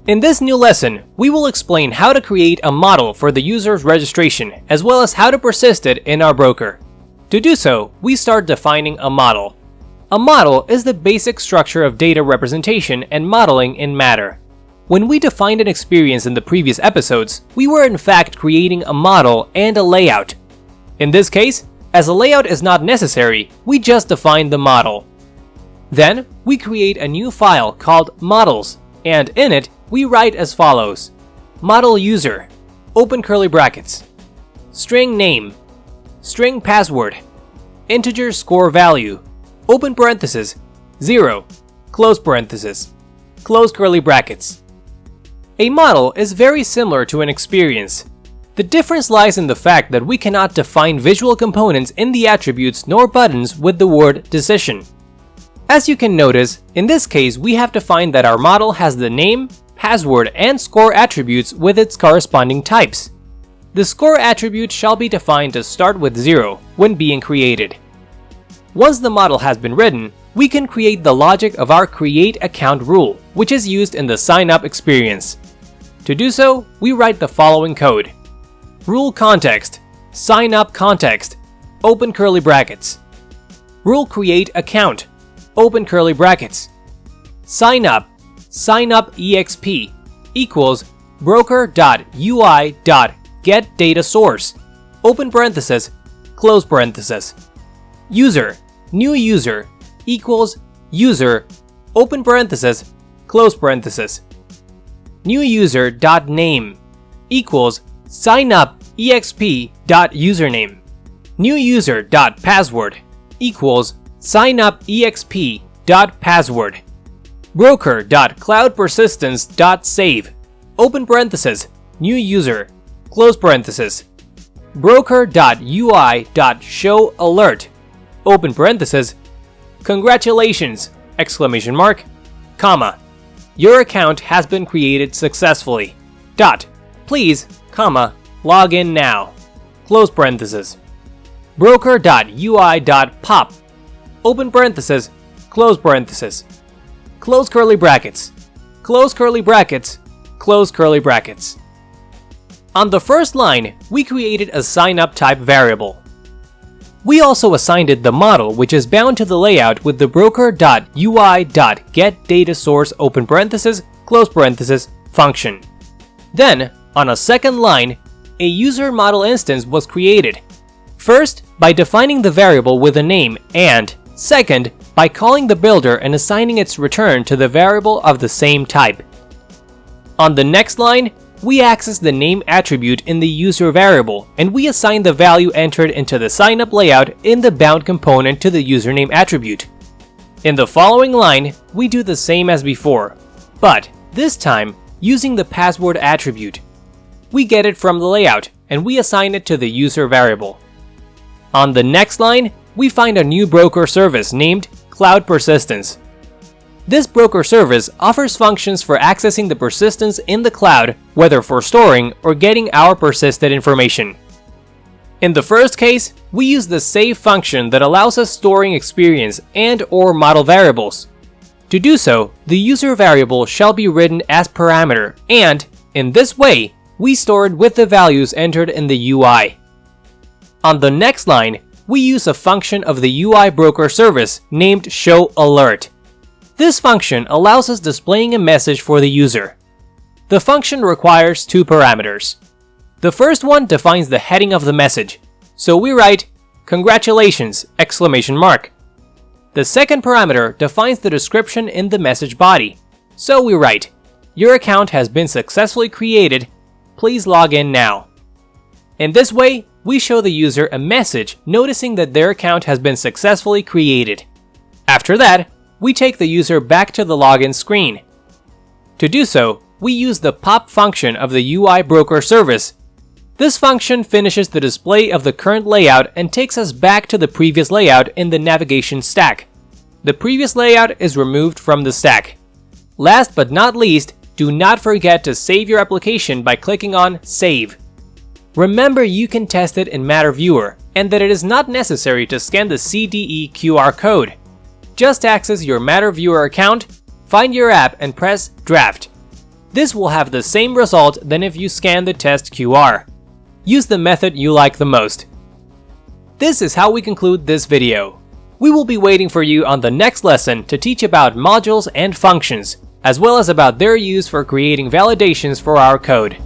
In this new lesson, we will explain how to create a model for the user's registration, as well as how to persist it in our broker. To do so, we start defining a model. A model is the basic structure of data representation and modeling in Matter. When we defined an experience in the previous episodes, we were in fact creating a model and a layout. In this case, as a layout is not necessary, we just define the model. Then, we create a new file called models, and in it, we write as follows: model user, open curly brackets, string name, string password, integer score value, open parenthesis, 0, close parenthesis, close curly brackets. A model is very similar to an experience. The difference lies in the fact that we cannot define visual components in the attributes nor buttons with the word decision. As you can notice, in this case we have defined that our model has the name, password, and score attributes with its corresponding types. The score attribute shall be defined to start with 0 when being created. Once the model has been written, we can create the logic of our create account rule, which is used in the sign up experience. To do so, we write the following code: rule context, sign up context, open curly brackets, rule create account, open curly brackets, sign up exp equals broker.ui.getDataSource, open parenthesis, close parenthesis, user, new user equals user, open parenthesis, close parenthesis, new user.name equals signup.exp.username, new user.password equals signup.exp.password, broker.cloudpersistence.save, open parenthesis, new user, close parenthesis, broker.ui.showAlert, open parenthesis, congratulations, exclamation mark, comma, your account has been created successfully, dot, please, comma, log in now, close parenthesis, broker.ui.pop, open parenthesis, close parenthesis, close curly brackets, close curly brackets, close curly brackets. On the first line, we created a sign-up type variable. We also assigned it the model, which is bound to the layout with the broker.ui.getDataSource open parenthesis, close parenthesis function. Then, on a second line, a user model instance was created. First, by defining the variable with a name, and second, by calling the builder and assigning its return to the variable of the same type. On the next line, we access the name attribute in the user variable, and we assign the value entered into the signup layout in the bound component to the username attribute. In the following line, we do the same as before, but this time using the password attribute. We get it from the layout, and we assign it to the user variable. On the next line, we find a new broker service named Cloud Persistence. This broker service offers functions for accessing the persistence in the cloud, whether for storing or getting our persisted information. In the first case, we use the save function that allows us storing experience and/or model variables. To do so, the user variable shall be written as parameter, and in this way, we store it with the values entered in the UI. On the next line, we use a function of the UI broker service named showAlert. This function allows us displaying a message for the user. The function requires two parameters. The first one defines the heading of the message, so we write congratulations, exclamation mark. The second parameter defines the description in the message body, so we write your account has been successfully created, please log in now. In this way, we show the user a message noticing that their account has been successfully created. After that, we take the user back to the login screen. To do so, we use the pop function of the UI broker service. This function finishes the display of the current layout and takes us back to the previous layout in the navigation stack. The previous layout is removed from the stack. Last but not least, do not forget to save your application by clicking on Save. Remember, you can test it in Matter Viewer, and that it is not necessary to scan the CDE QR code. Just access your Matter Viewer account, find your app, and press Draft. This will have the same result than if you scan the test QR. Use the method you like the most. This is how we conclude this video. We will be waiting for you on the next lesson to teach about modules and functions, as well as about their use for creating validations for our code.